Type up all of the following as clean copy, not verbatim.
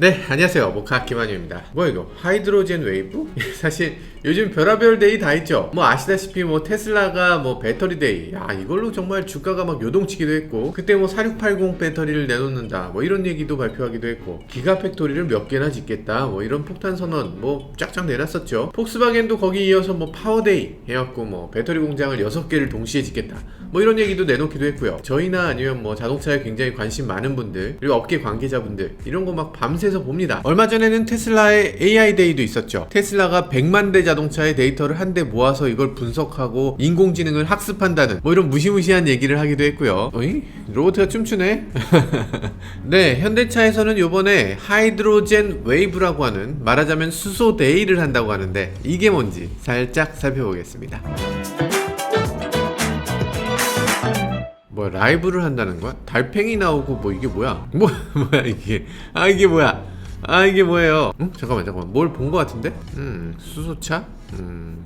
네, 안녕하세요. 모카 김한유입니다. 뭐야 이거? 하이드로젠 웨이브? 사실 요즘 별의별 데이 다 있죠. 뭐 아시다시피 뭐 테슬라가 뭐 배터리 데이, 야 이걸로 정말 주가가 막 요동치기도 했고, 그때 뭐 4680 배터리를 내놓는다 뭐 이런 얘기도 발표하기도 했고, 기가팩토리를 몇 개나 짓겠다 뭐 이런 폭탄 선언 뭐 쫙쫙 내놨었죠. 폭스바겐도 거기 이어서 뭐 파워데이 해갖고 뭐 배터리 공장을 6개를 동시에 짓겠다 뭐 이런 얘기도 내놓기도 했고요. 저희나 아니면 뭐 자동차에 굉장히 관심 많은 분들, 그리고 업계 관계자분들 이런 거 막 밤새서 봅니다. 얼마 전에는 테슬라의 AI 데이도 있었죠. 테슬라가 100만 대 자동차의 데이터를 한데 모아서 이걸 분석하고 인공지능을 학습한다는 뭐 이런 무시무시한 얘기를 하기도 했고요. 어이? 로봇가 춤추네? 네, 현대차에서는 요번에 하이드로젠 웨이브라고 하는, 말하자면 수소 데이를 한다고 하는데 이게 뭔지 살짝 살펴보겠습니다. 뭐야, 라이브를 한다는 거야? 달팽이 나오고 뭐 이게 뭐야? 뭐야 이게? 이게 뭐야? 이게 뭐예요? 잠깐만 뭘 본 거 같은데? 수소차?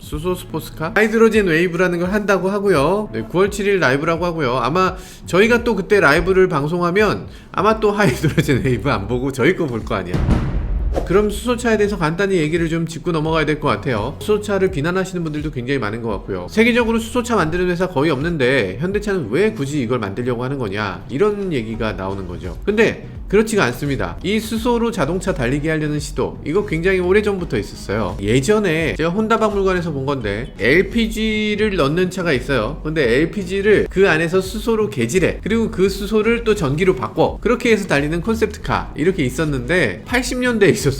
수소 스포츠카? 하이드로젠 웨이브라는 걸 한다고 하고요. 네, 9월 7일 라이브라고 하고요. 아마 저희가 또 그때 라이브를 방송하면 아마 또 하이드로젠 웨이브 안 보고 저희 거 볼 거 아니야. 그럼 수소차에 대해서 간단히 얘기를 좀 짚고 넘어가야 될 것 같아요. 수소차를 비난하시는 분들도 굉장히 많은 것 같고요. 세계적으로 수소차 만드는 회사 거의 없는데 현대차는 왜 굳이 이걸 만들려고 하는 거냐, 이런 얘기가 나오는 거죠. 근데 그렇지가 않습니다. 이 수소로 자동차 달리게 하려는 시도, 이거 굉장히 오래전부터 있었어요. 예전에 제가 혼다 박물관에서 본 건데 LPG를 넣는 차가 있어요. 근데 LPG를 그 안에서 수소로 개질해, 그리고 그 수소를 또 전기로 바꿔, 그렇게 해서 달리는 콘셉트카 이렇게 있었는데 80년대에 있었어.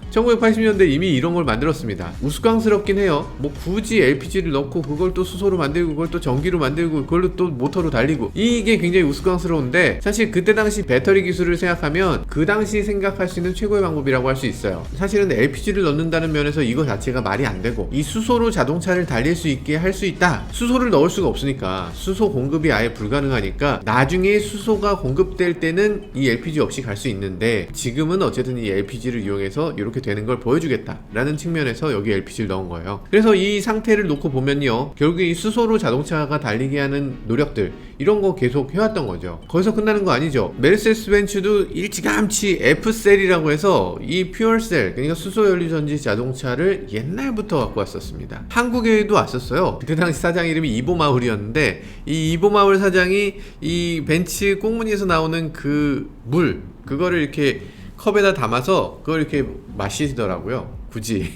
1980년대 이미 이런 걸 만들었습니다. 우스꽝스럽긴 해요. 뭐 굳이 LPG를 넣고 그걸 또 수소로 만들고 그걸 또 전기로 만들고 그걸로 또 모터로 달리고, 이게 굉장히 우스꽝스러운데 사실 그때 당시 배터리 기술을 생각하면 그 당시 생각할 수 있는 최고의 방법이라고 할 수 있어요. 사실은 LPG를 넣는다는 면에서 이거 자체가 말이 안 되고, 이 수소로 자동차를 달릴 수 있게 할 수 있다. 수소를 넣을 수가 없으니까, 수소 공급이 아예 불가능하니까 나중에 수소가 공급될 때는 이 LPG 없이 갈 수 있는데, 지금은 어쨌든 이 LPG를 이용해서 이렇게 되는 걸 보여주겠다 라는 측면에서 여기 LPG를 넣은 거예요. 그래서 이 상태를 놓고 보면요, 결국에 이 수소로 자동차가 달리게 하는 노력들, 이런 거 계속 해왔던 거죠. 거기서 끝나는 거 아니죠. 메르세데스 벤츠도 일찌감치 F셀이라고 해서 이 퓨얼셀, 그러니까 수소 연료 전지 자동차를 옛날부터 갖고 왔었습니다. 한국에도 왔었어요. 그때 당시 사장 이름이 이보마울이었는데, 이 이보마울 사장이 이 벤츠 꽁무니에서 나오는 그 물, 그거를 이렇게 컵에다 담아서 그걸 이렇게 마시더라고요. 굳이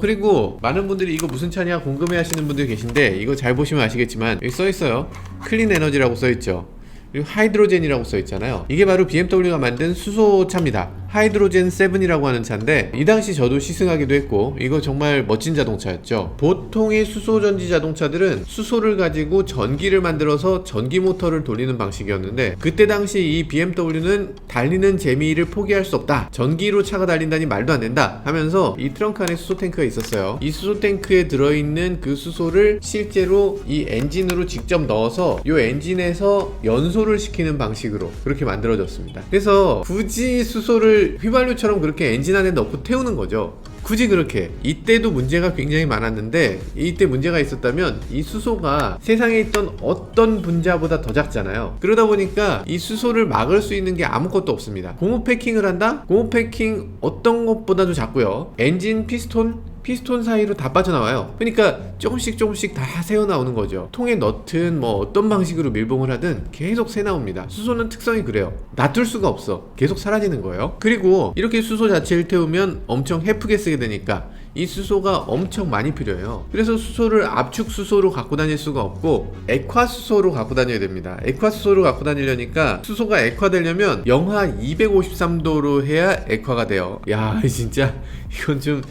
그리고 많은 분들이 이거 무슨 차냐 궁금해 하시는 분들 계신데, 이거 잘 보시면 아시겠지만 여기 써있어요. 클린 에너지라고 써있죠. 그리고 하이드로젠이라고 써있잖아요. 이게 바로 BMW가 만든 수소차입니다. 하이드로젠 7이라고 하는 차인데, 이 당시 저도 시승하기도 했고 이거 정말 멋진 자동차였죠. 보통의 수소전지 자동차들은 수소를 가지고 전기를 만들어서 전기 모터를 돌리는 방식이었는데, 그때 당시 이 BMW는 달리는 재미를 포기할 수 없다, 전기로 차가 달린다니 말도 안 된다 하면서 이 트렁크 안에 수소 탱크가 있었어요. 이 수소 탱크에 들어있는 그 수소를 실제로 이 엔진으로 직접 넣어서 이 엔진에서 연소를 시키는 방식으로 그렇게 만들어졌습니다. 그래서 굳이 수소를 휘발유처럼 그렇게 엔진 안에 넣고 태우는 거죠. 굳이 그렇게. 이때도 문제가 굉장히 많았는데, 이때 문제가 있었다면 이 수소가 세상에 있던 어떤 분자보다 더 작잖아요. 그러다 보니까 이 수소를 막을 수 있는 게 아무것도 없습니다. 고무 패킹을 한다? 고무 패킹 어떤 것보다도 작고요. 엔진 피스톤 사이로 다 빠져나와요. 그러니까 조금씩 다 새어 나오는 거죠. 통에 넣든 뭐 어떤 방식으로 밀봉을 하든 계속 새 나옵니다. 수소는 특성이 그래요. 놔둘 수가 없어. 계속 사라지는 거예요. 그리고 이렇게 수소 자체를 태우면 엄청 해프게 쓰게 되니까 이 수소가 엄청 많이 필요해요. 그래서 수소를 압축 수소로 갖고 다닐 수가 없고 액화 수소로 갖고 다녀야 됩니다. 액화 수소로 갖고 다니려니까, 수소가 액화되려면 영하 253도로 해야 액화가 돼요. 야, 진짜 이건 좀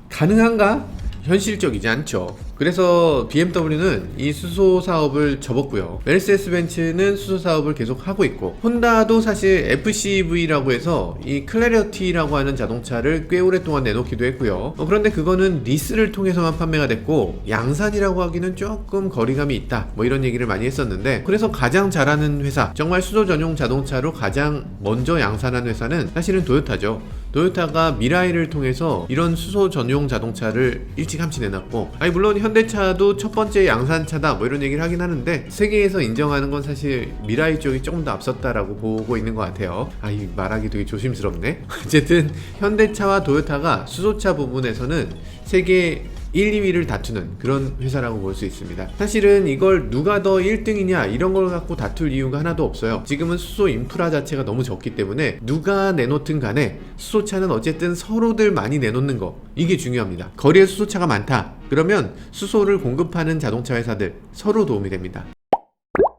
가능한가? 현실적이지 않죠. 그래서 BMW는 이 수소 사업을 접었고요. 메르세데스 벤츠는 수소 사업을 계속 하고 있고, 혼다도 사실 FCV라고 해서 이 클래리티라고 하는 자동차를 꽤 오랫동안 내놓기도 했고요. 그런데 그거는 리스를 통해서만 판매가 됐고, 양산이라고 하기는 조금 거리감이 있다 뭐 이런 얘기를 많이 했었는데, 그래서 가장 잘하는 회사, 정말 수소 전용 자동차로 가장 먼저 양산한 회사는 사실은 도요타죠. 도요타가 미라이를 통해서 이런 수소 전용 자동차를 일찌감치 내놨고, 물론 현대차도 첫 번째 양산차다 뭐 이런 얘기를 하긴 하는데 세계에서 인정하는 건 사실 미라이 쪽이 조금 더 앞섰다라고 보고 있는 것 같아요. 이 말하기 되게 조심스럽네. 어쨌든 현대차와 도요타가 수소차 부분에서는 세계 1, 2위를 다투는 그런 회사라고 볼 수 있습니다. 사실은 이걸 누가 더 1등이냐 이런 걸 갖고 다툴 이유가 하나도 없어요. 지금은 수소 인프라 자체가 너무 적기 때문에 누가 내놓든 간에 수소차는 어쨌든 서로들 많이 내놓는 거, 이게 중요합니다. 거리에 수소차가 많다 그러면 수소를 공급하는 자동차 회사들 서로 도움이 됩니다.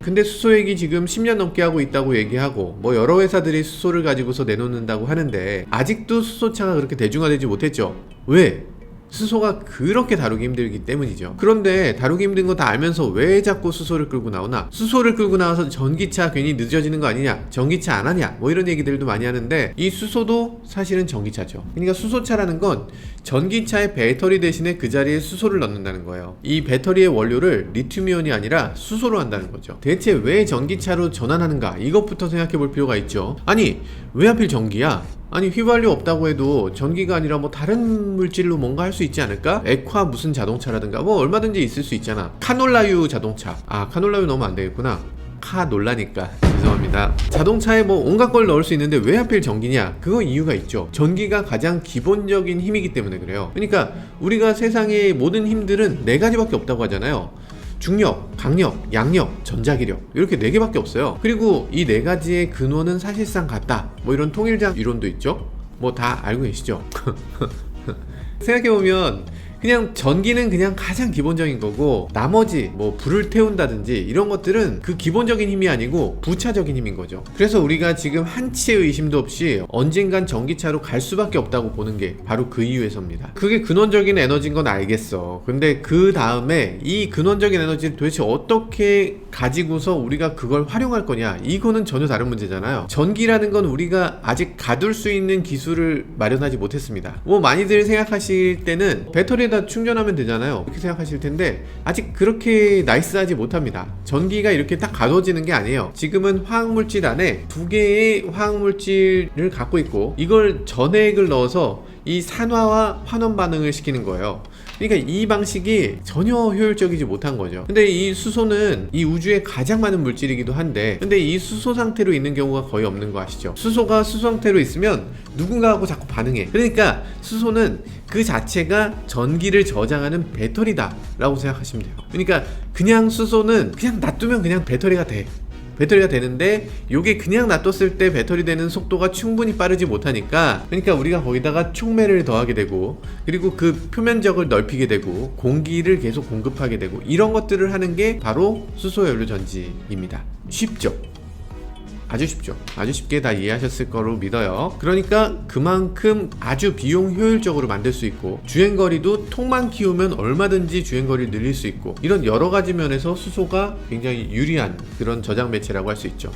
근데 수소 얘기 지금 10년 넘게 하고 있다고 얘기하고 뭐 여러 회사들이 수소를 가지고서 내놓는다고 하는데 아직도 수소차가 그렇게 대중화되지 못했죠. 왜? 수소가 그렇게 다루기 힘들기 때문이죠. 그런데 다루기 힘든 거 다 알면서 왜 자꾸 수소를 끌고 나오나? 수소를 끌고 나와서 전기차 괜히 늦어지는 거 아니냐? 전기차 안 하냐? 뭐 이런 얘기들도 많이 하는데 이 수소도 사실은 전기차죠. 그러니까 수소차라는 건 전기차의 배터리 대신에 그 자리에 수소를 넣는다는 거예요. 이 배터리의 원료를 리튬이온이 아니라 수소로 한다는 거죠. 대체 왜 전기차로 전환하는가? 이것부터 생각해 볼 필요가 있죠. 아니, 왜 하필 전기야? 아니, 휘발유 없다고 해도 전기가 아니라 뭐 다른 물질로 뭔가 할 수 있지 않을까? 액화 무슨 자동차라든가 뭐 얼마든지 있을 수 있잖아. 카놀라유 자동차. 카놀라유 넣으면 안 되겠구나. 카놀라니까 죄송합니다. 자동차에 뭐 온갖 걸 넣을 수 있는데 왜 하필 전기냐? 그거 이유가 있죠. 전기가 가장 기본적인 힘이기 때문에 그래요. 그러니까 우리가 세상의 모든 힘들은 4가지밖에 없다고 하잖아요. 중력, 강력, 양력, 전자기력 이렇게 4개밖에 없어요. 그리고 이 4가지의 근원은 사실상 같다 뭐 이런 통일장 이론도 있죠. 뭐 다 알고 계시죠? 생각해보면 그냥 전기는 그냥 가장 기본적인 거고 나머지 뭐 불을 태운다든지 이런 것들은 그 기본적인 힘이 아니고 부차적인 힘인 거죠. 그래서 우리가 지금 한치의 의심도 없이 언젠간 전기차로 갈 수밖에 없다고 보는 게 바로 그 이유에서입니다. 그게 근원적인 에너지인 건 알겠어. 근데 그 다음에 이 근원적인 에너지를 도대체 어떻게 가지고서 우리가 그걸 활용할 거냐, 이거는 전혀 다른 문제잖아요. 전기라는 건 우리가 아직 가둘 수 있는 기술을 마련하지 못했습니다. 뭐 많이들 생각하실 때는 배터리에다 충전하면 되잖아요, 이렇게 생각하실 텐데 아직 그렇게 나이스하지 못합니다. 전기가 이렇게 딱 가둬지는 게 아니에요. 지금은 화학물질 안에 2개의 화학물질을 갖고 있고 이걸 전해액을 넣어서 이 산화와 환원 반응을 시키는 거예요. 그러니까 이 방식이 전혀 효율적이지 못한 거죠. 근데 이 수소는 이 우주에 가장 많은 물질이기도 한데 근데 이 수소 상태로 있는 경우가 거의 없는 거 아시죠? 수소가 수소 상태로 있으면 누군가하고 자꾸 반응해. 그러니까 수소는 그 자체가 전기를 저장하는 배터리다 라고 생각하시면 돼요. 그러니까 그냥 수소는 그냥 놔두면 그냥 배터리가 돼. 배터리가 되는데 요게 그냥 놔뒀을 때 배터리 되는 속도가 충분히 빠르지 못하니까, 그러니까 우리가 거기다가 촉매를 더하게 되고 그리고 그 표면적을 넓히게 되고 공기를 계속 공급하게 되고 이런 것들을 하는 게 바로 수소연료 전지입니다. 쉽죠? 아주 쉽죠. 아주 쉽게 다 이해하셨을 거로 믿어요. 그러니까 그만큼 아주 비용 효율적으로 만들 수 있고 주행거리도 통만 키우면 얼마든지 주행거리를 늘릴 수 있고 이런 여러 가지 면에서 수소가 굉장히 유리한 그런 저장 매체라고 할 수 있죠.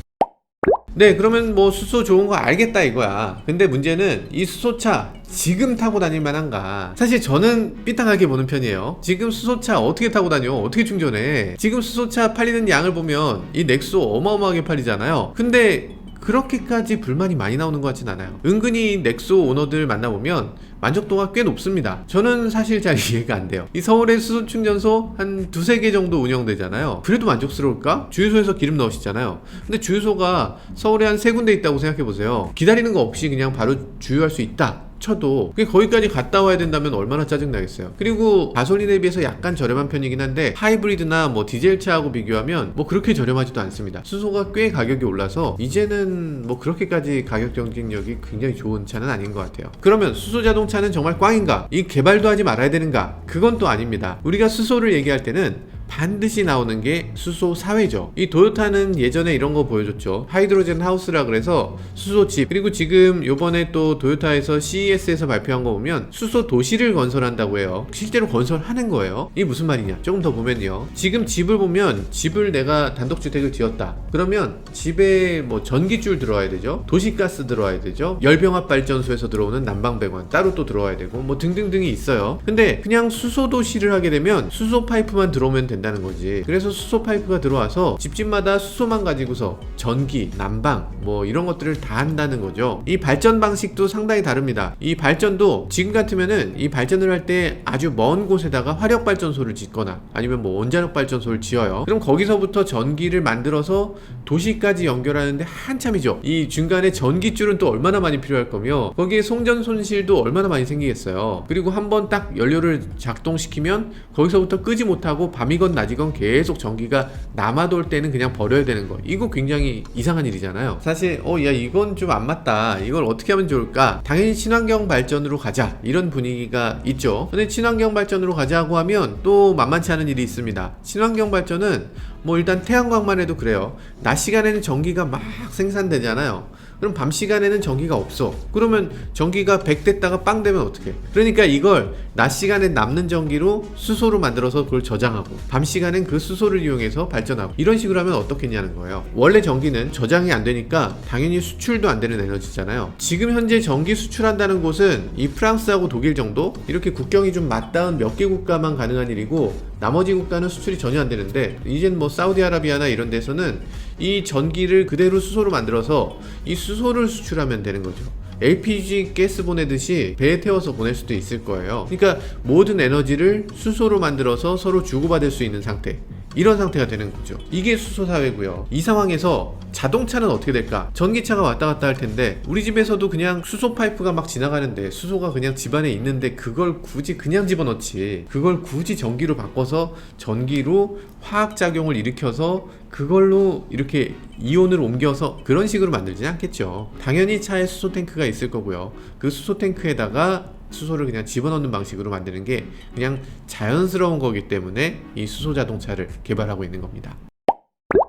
네, 그러면 뭐 수소 좋은 거 알겠다 이거야. 근데 문제는 이 수소차 지금 타고 다닐 만한가? 사실 저는 삐딱하게 보는 편이에요. 지금 수소차 어떻게 타고 다녀? 어떻게 충전해? 지금 수소차 팔리는 양을 보면 이 넥소 어마어마하게 팔리잖아요. 근데 그렇게까지 불만이 많이 나오는 것 같진 않아요. 은근히 넥소 오너들 만나보면 만족도가 꽤 높습니다. 저는 사실 잘 이해가 안 돼요. 이 서울에 수소 충전소 한 2-3개 정도 운영되잖아요. 그래도 만족스러울까? 주유소에서 기름 넣으시잖아요. 근데 주유소가 서울에 한 3군데 있다고 생각해보세요. 기다리는 거 없이 그냥 바로 주유할 수 있다 쳐도 그게 거기까지 갔다 와야 된다면 얼마나 짜증나겠어요. 그리고 가솔린에 비해서 약간 저렴한 편이긴 한데 하이브리드나 뭐 디젤차하고 비교하면 뭐 그렇게 저렴하지도 않습니다. 수소가 꽤 가격이 올라서 이제는 뭐 그렇게까지 가격 경쟁력이 굉장히 좋은 차는 아닌 것 같아요. 그러면 수소 자동차는 정말 꽝인가? 이 개발도 하지 말아야 되는가? 그건 또 아닙니다. 우리가 수소를 얘기할 때는 반드시 나오는 게 수소 사회죠. 이 도요타는 예전에 이런 거 보여줬죠. 하이드로젠 하우스라 그래서 수소집, 그리고 지금 요번에 또 도요타에서 CES에서 발표한 거 보면 수소 도시를 건설한다고 해요. 실제로 건설하는 거예요. 이게 무슨 말이냐? 조금 더 보면요, 지금 집을 보면 집을 내가 단독주택을 지었다 그러면 집에 뭐 전기줄 들어와야 되죠, 도시가스 들어와야 되죠, 열병합 발전소에서 들어오는 난방배관 따로 또 들어와야 되고 뭐 등등등이 있어요. 근데 그냥 수소 도시를 하게 되면 수소 파이프만 들어오면 된다 된다는 거지. 그래서 수소 파이프가 들어와서 집집마다 수소만 가지고서 전기, 난방 뭐 이런 것들을 다 한다는 거죠. 이 발전 방식도 상당히 다릅니다. 이 발전도 지금 같으면은 이 발전을 할 때 아주 먼 곳에다가 화력 발전소를 짓거나 아니면 뭐 원자력 발전소를 지어요. 그럼 거기서부터 전기를 만들어서 도시까지 연결하는데 한참이죠. 이 중간에 전기줄은 또 얼마나 많이 필요할 거며 거기에 송전 손실도 얼마나 많이 생기겠어요. 그리고 한번 딱 연료를 작동시키면 거기서부터 끄지 못하고 밤이건 낮이건 계속 전기가 남아돌 때는 그냥 버려야 되는 거. 이거 굉장히 이상한 일이잖아요. 사실 야 이건 좀 안 맞다. 이걸 어떻게 하면 좋을까? 당연히 친환경 발전으로 가자. 이런 분위기가 있죠. 근데 친환경 발전으로 가자고 하면 또 만만치 않은 일이 있습니다. 친환경 발전은 뭐 일단 태양광만 해도 그래요. 낮 시간에는 전기가 막 생산되잖아요. 그럼 밤 시간에는 전기가 없어. 그러면 전기가 100 됐다가 빵 되면 어떡해? 그러니까 이걸 낮 시간에 남는 전기로 수소로 만들어서 그걸 저장하고 밤 시간엔 그 수소를 이용해서 발전하고 이런 식으로 하면 어떻겠냐는 거예요. 원래 전기는 저장이 안 되니까 당연히 수출도 안 되는 에너지잖아요. 지금 현재 전기 수출한다는 곳은 이 프랑스하고 독일 정도? 이렇게 국경이 좀 맞닿은 몇 개 국가만 가능한 일이고 나머지 국가는 수출이 전혀 안 되는데 이젠 뭐 사우디아라비아나 이런 데서는 이 전기를 그대로 수소로 만들어서 이 수소를 수출하면 되는 거죠. LPG 가스 보내듯이 배에 태워서 보낼 수도 있을 거예요. 그러니까 모든 에너지를 수소로 만들어서 서로 주고받을 수 있는 상태, 이런 상태가 되는 거죠. 이게 수소 사회고요. 이 상황에서 자동차는 어떻게 될까? 전기차가 왔다 갔다 할 텐데 우리 집에서도 그냥 수소 파이프가 막 지나가는데 수소가 그냥 집안에 있는데 그걸 굳이 그냥 집어넣지, 그걸 굳이 전기로 바꿔서 전기로 화학작용을 일으켜서 그걸로 이렇게 이온을 옮겨서 그런 식으로 만들지는 않겠죠. 당연히 차에 수소 탱크가 있을 거고요. 그 수소 탱크에다가 수소를 그냥 집어넣는 방식으로 만드는 게 그냥 자연스러운 거기 때문에 이 수소 자동차를 개발하고 있는 겁니다.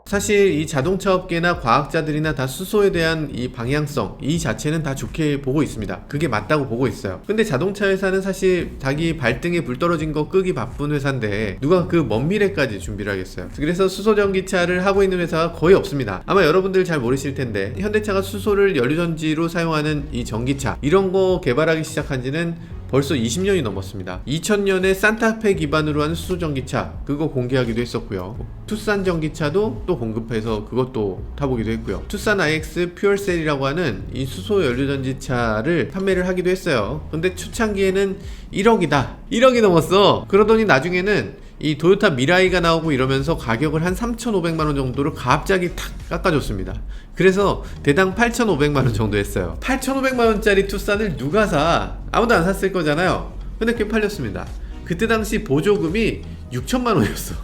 사실 이 자동차 업계나 과학자들이나 다 수소에 대한 이 방향성 이 자체는 다 좋게 보고 있습니다. 그게 맞다고 보고 있어요. 근데 자동차 회사는 사실 자기 발등에 불 떨어진 거 끄기 바쁜 회사인데 누가 그 먼 미래까지 준비를 하겠어요. 그래서 수소 전기차를 하고 있는 회사가 거의 없습니다. 아마 여러분들 잘 모르실 텐데 현대차가 수소를 연료전지로 사용하는 이 전기차 이런 거 개발하기 시작한 지는 벌써 20년이 넘었습니다. 2000년에 산타페 기반으로 한 수소 전기차 그거 공개하기도 했었고요. 투싼 전기차도 또 공급해서 그것도 타보기도 했고요. 투싼 IX 퓨얼셀이라고 하는 이 수소 연료 전지차를 판매를 하기도 했어요. 근데 초창기에는 1억이 넘었어. 그러더니 나중에는 이 도요타 미라이가 나오고 이러면서 가격을 한 3,500만원 정도로 갑자기 탁 깎아줬습니다. 그래서 대당 8,500만원 정도 했어요. 8,500만원짜리 투싼을 누가 사? 아무도 안 샀을 거잖아요. 근데 꽤 팔렸습니다. 그때 당시 보조금이 6천만원이었어.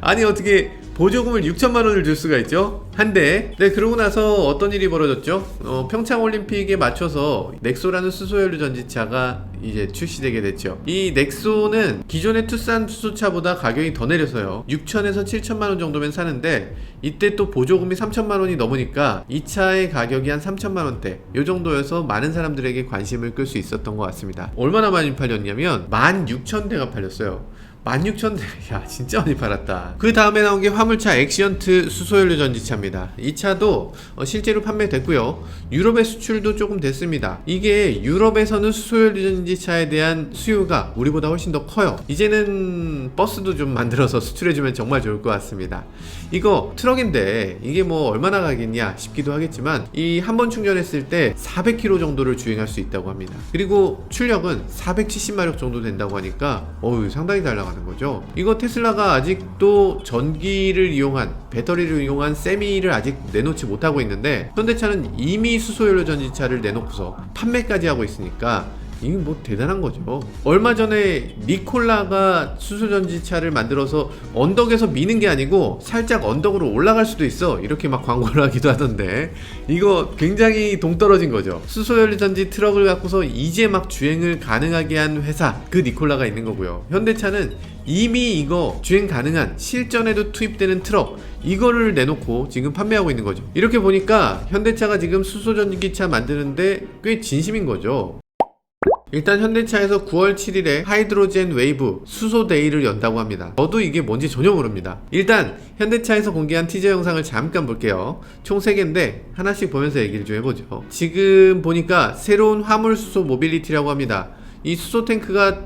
아니 어떻게 보조금을 6천만원을 줄 수가 있죠? 한 대. 네, 그러고 나서 어떤 일이 벌어졌죠? 평창올림픽에 맞춰서 넥소라는 수소연료 전지차가 이제 출시되게 됐죠. 이 넥소는 기존의 투싼 수소차보다 가격이 더 내려서요 6천에서 7천만원 정도면 사는데 이때 또 보조금이 3천만원이 넘으니까 이 차의 가격이 한 3천만원대 요 정도여서 많은 사람들에게 관심을 끌 수 있었던 것 같습니다. 얼마나 많이 팔렸냐면 16,000대가 팔렸어요. 16,000대. 야 진짜 많이 팔았다. 그 다음에 나온 게 화물차 엑시언트 수소연료 전지차입니다. 이 차도 실제로 판매됐고요. 유럽의 수출도 조금 됐습니다. 이게 유럽에서는 수소연료 전지차에 대한 수요가 우리보다 훨씬 더 커요. 이제는 버스도 좀 만들어서 수출해주면 정말 좋을 것 같습니다. 이거 트럭인데 이게 뭐 얼마나 가겠냐 싶기도 하겠지만 이 한 번 충전했을 때 400km 정도를 주행할 수 있다고 합니다. 그리고 출력은 470마력 정도 된다고 하니까 상당히 잘 나가는 거죠. 이거 테슬라가 아직도 전기를 이용한 배터리를 이용한 세미를 아직 내놓지 못하고 있는데 현대차는 이미 수소연료 전지차를 내놓고서 판매까지 하고 있으니까 이게 뭐 대단한 거죠. 얼마 전에 니콜라가 수소전지차를 만들어서 언덕에서 미는 게 아니고 살짝 언덕으로 올라갈 수도 있어 이렇게 막 광고를 하기도 하던데 이거 굉장히 동떨어진 거죠. 수소연료전지 트럭을 갖고서 이제 막 주행을 가능하게 한 회사 그 니콜라가 있는 거고요. 현대차는 이미 이거 주행 가능한 실전에도 투입되는 트럭 이거를 내놓고 지금 판매하고 있는 거죠. 이렇게 보니까 현대차가 지금 수소전기차 만드는데 꽤 진심인 거죠. 일단 현대차에서 9월 7일에 하이드로젠 웨이브 수소 데이를 연다고 합니다. 저도 이게 뭔지 전혀 모릅니다. 일단 현대차에서 공개한 티저 영상을 잠깐 볼게요. 총 3개인데 하나씩 보면서 얘기를 좀 해보죠. 지금 보니까 새로운 화물 수소 모빌리티라고 합니다. 이 수소 탱크가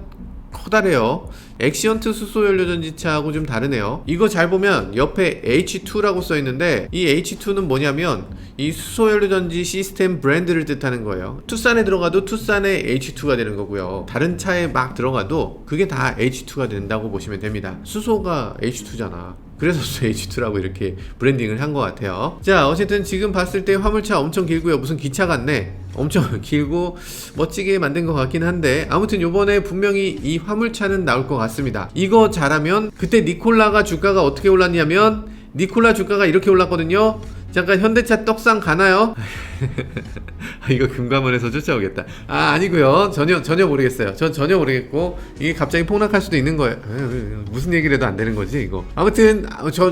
커다래요. 엑시언트 수소연료전지차하고 좀 다르네요. 이거 잘 보면 옆에 H2라고 써있는데 이 H2는 뭐냐면 이 수소연료전지 시스템 브랜드를 뜻하는 거예요. 투싼에 들어가도 투싼의 H2가 되는 거고요. 다른 차에 막 들어가도 그게 다 H2가 된다고 보시면 됩니다. 수소가 H2잖아. 그래서 H2라고 이렇게 브랜딩을 한 것 같아요. 자, 어쨌든 지금 봤을 때 화물차 엄청 길고요. 무슨 기차 같네. 엄청 길고 멋지게 만든 것 같긴 한데 아무튼 요번에 분명히 이 화물차는 나올 것 같습니다. 이거 잘하면 그때 니콜라가 주가가 어떻게 올랐냐면 니콜라 주가가 이렇게 올랐거든요. 잠깐 현대차 떡상 가나요? 이거 금감원에서 쫓아오겠다. 아니고요. 전혀 모르겠어요. 전 전혀 모르겠고 이게 갑자기 폭락할 수도 있는 거예요. 무슨 얘기를 해도 안 되는 거지 이거. 아무튼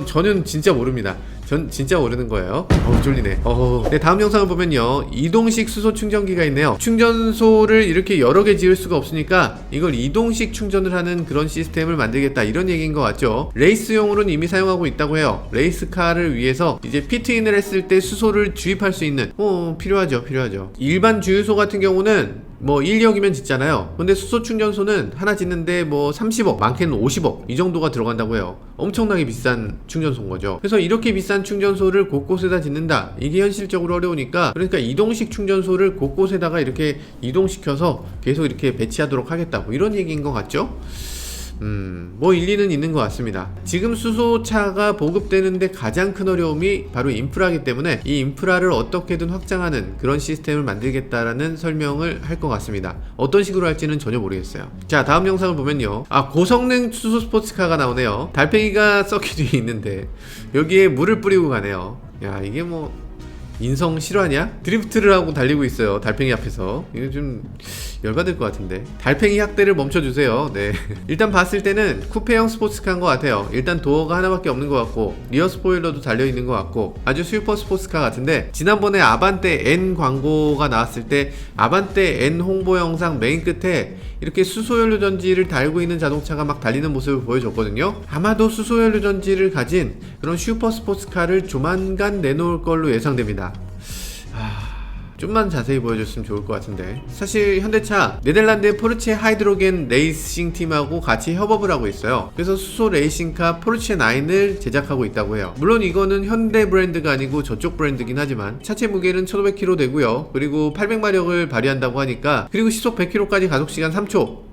저는 진짜 모릅니다. 전 진짜 모르는 거예요. 쫄리네. 네, 다음 영상을 보면요, 이동식 수소 충전기가 있네요. 충전소를 이렇게 여러 개 지을 수가 없으니까 이걸 이동식 충전을 하는 그런 시스템을 만들겠다, 이런 얘기인 것 같죠. 레이스용으로는 이미 사용하고 있다고 해요. 레이스카를 위해서 이제 피트인을 했을 때 수소를 주입할 수 있는 필요하죠. 일반 주유소 같은 경우는 뭐 1억이면 짓잖아요. 근데 수소 충전소는 하나 짓는데 뭐 30억, 많게는 50억 이 정도가 들어간다고 해요. 엄청나게 비싼 충전소인 거죠. 그래서 이렇게 비싼 충전소를 곳곳에다 짓는다, 이게 현실적으로 어려우니까, 그러니까 이동식 충전소를 곳곳에다가 이렇게 이동시켜서 계속 이렇게 배치하도록 하겠다, 뭐 이런 얘기인 것 같죠. 뭐 일리는 있는 것 같습니다. 지금 수소차가 보급되는데 가장 큰 어려움이 바로 인프라이기 때문에 이 인프라를 어떻게든 확장하는 그런 시스템을 만들겠다라는 설명을 할 것 같습니다. 어떤 식으로 할지는 전혀 모르겠어요. 자, 다음 영상을 보면요, 고성능 수소 스포츠카가 나오네요. 달팽이가 서킷 위에 있는데 여기에 물을 뿌리고 가네요. 야, 이게 뭐 인성 실화냐? 드리프트를 하고 달리고 있어요, 달팽이 앞에서. 이거 좀 열받을 것 같은데. 달팽이 학대를 멈춰주세요. 네. 일단 봤을 때는 쿠페형 스포츠카인 것 같아요. 일단 도어가 하나밖에 없는 것 같고 리어 스포일러도 달려있는 것 같고 아주 슈퍼 스포츠카 같은데, 지난번에 아반떼 N 광고가 나왔을 때 아반떼 N 홍보 영상 메인 끝에 이렇게 수소연료 전지를 달고 있는 자동차가 막 달리는 모습을 보여줬거든요. 아마도 수소연료 전지를 가진 그런 슈퍼 스포츠카를 조만간 내놓을 걸로 예상됩니다. 좀만 자세히 보여줬으면 좋을 것 같은데. 사실 현대차 네덜란드의 포르체 하이드로겐 레이싱 팀하고 같이 협업을 하고 있어요. 그래서 수소 레이싱카 포르체 9을 제작하고 있다고 해요. 물론 이거는 현대 브랜드가 아니고 저쪽 브랜드긴 하지만 차체 무게는 1500kg 되고요. 그리고 800마력을 발휘한다고 하니까, 그리고 시속 100km까지 가속시간 3초.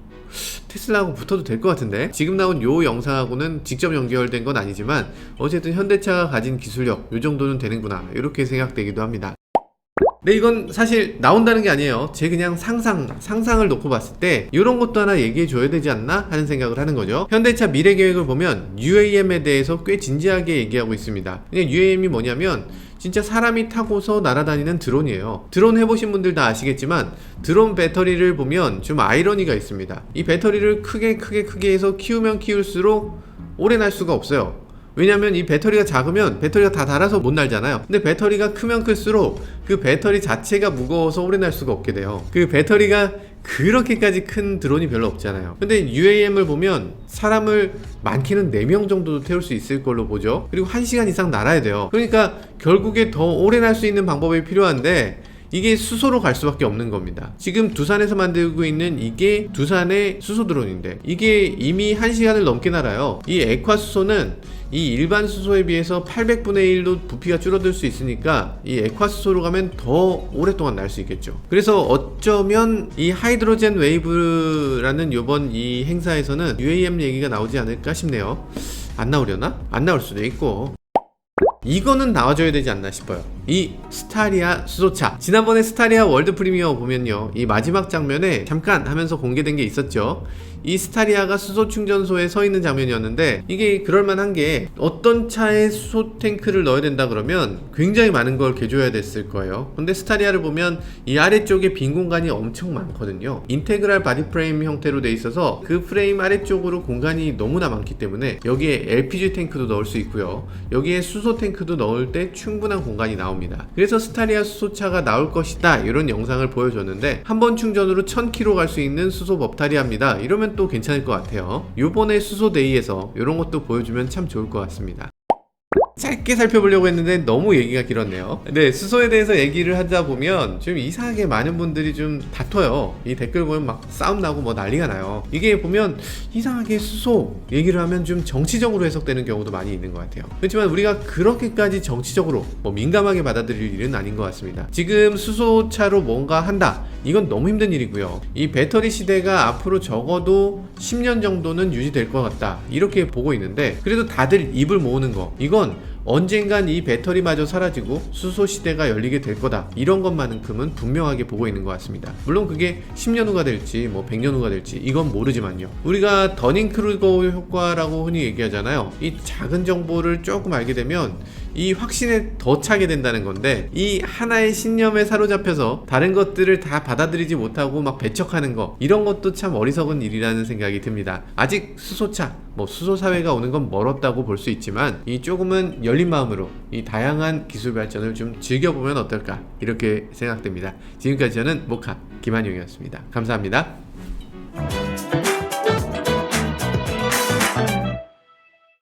테슬라하고 붙어도 될 것 같은데. 지금 나온 요 영상하고는 직접 연결된 건 아니지만 어쨌든 현대차가 가진 기술력 요 정도는 되는구나, 이렇게 생각되기도 합니다. 네, 이건 사실 나온다는 게 아니에요. 제 그냥 상상을 놓고 봤을 때 이런 것도 하나 얘기해 줘야 되지 않나 하는 생각을 하는 거죠. 현대차 미래 계획을 보면 UAM에 대해서 꽤 진지하게 얘기하고 있습니다. UAM이 뭐냐면 진짜 사람이 타고서 날아다니는 드론이에요. 드론 해보신 분들 다 아시겠지만 드론 배터리를 보면 좀 아이러니가 있습니다. 이 배터리를 크게 해서 키우면 키울수록 오래 날 수가 없어요. 왜냐면 이 배터리가 작으면 배터리가 다 닳아서 못 날잖아요. 근데 배터리가 크면 클수록 그 배터리 자체가 무거워서 오래 날 수가 없게 돼요. 그 배터리가 그렇게까지 큰 드론이 별로 없잖아요. 근데 UAM을 보면 사람을 많게는 4명 정도 태울 수 있을 걸로 보죠. 그리고 1시간 이상 날아야 돼요. 그러니까 결국에 더 오래 날 수 있는 방법이 필요한데 이게 수소로 갈 수밖에 없는 겁니다. 지금 두산에서 만들고 있는 이게 두산의 수소 드론인데 이게 이미 1시간을 넘게 날아요. 이 액화수소는 이 일반 수소에 비해서 800분의 1로 부피가 줄어들 수 있으니까 이 액화수소로 가면 더 오랫동안 날 수 있겠죠. 그래서 어쩌면 이 하이드로젠 웨이브라는 요번 이 행사에서는 UAM 얘기가 나오지 않을까 싶네요. 안 나오려나? 안 나올 수도 있고. 이거는 나와줘야 되지 않나 싶어요. 이 스타리아 수소차. 지난번에 스타리아 월드 프리미어 보면요, 이 마지막 장면에 잠깐 하면서 공개된 게 있었죠. 이 스타리아가 수소 충전소에 서 있는 장면이었는데 이게 그럴만한 게 어떤 차에 수소 탱크를 넣어야 된다 그러면 굉장히 많은 걸 개조해야 됐을 거예요. 근데 스타리아를 보면 이 아래쪽에 빈 공간이 엄청 많거든요. 인테그랄 바디 프레임 형태로 돼 있어서 그 프레임 아래쪽으로 공간이 너무나 많기 때문에 여기에 LPG 탱크도 넣을 수 있고요, 여기에 수소 탱크도 넣을 때 충분한 공간이 나옵니다. 그래서 스타리아 수소차가 나올 것이다, 이런 영상을 보여줬는데 한 번 충전으로 1000km 갈 수 있는 수소 법탈이합니다. 이러면 또 괜찮을 것 같아요. 요번에 수소데이에서 이런 것도 보여주면 참 좋을 것 같습니다. 짧게 살펴보려고 했는데 너무 얘기가 길었네요. 네, 수소에 대해서 얘기를 하다 보면 좀 이상하게 많은 분들이 좀 다퉈요. 이 댓글 보면 막 싸움 나고 뭐 난리가 나요. 이게 보면 이상하게 수소 얘기를 하면 좀 정치적으로 해석되는 경우도 많이 있는 것 같아요. 그렇지만 우리가 그렇게까지 정치적으로 뭐 민감하게 받아들일 일은 아닌 것 같습니다. 지금 수소차로 뭔가 한다, 이건 너무 힘든 일이고요. 이 배터리 시대가 앞으로 적어도 10년 정도는 유지될 것 같다, 이렇게 보고 있는데, 그래도 다들 입을 모으는 거, 이건 언젠간 이 배터리마저 사라지고 수소 시대가 열리게 될 거다, 이런 것만큼은 분명하게 보고 있는 것 같습니다. 물론 그게 10년 후가 될지 뭐 100년 후가 될지 이건 모르지만요. 우리가 더닝크루거 효과라고 흔히 얘기하잖아요. 이 작은 정보를 조금 알게 되면 이 확신에 더 차게 된다는 건데, 이 하나의 신념에 사로잡혀서 다른 것들을 다 받아들이지 못하고 막 배척하는 거, 이런 것도 참 어리석은 일이라는 생각이 듭니다. 아직 수소차, 뭐 수소 사회가 오는 건 멀었다고 볼 수 있지만, 이 조금은 열린 마음으로 이 다양한 기술 발전을 좀 즐겨보면 어떨까, 이렇게 생각됩니다. 지금까지 저는 모카 김한용이었습니다. 감사합니다.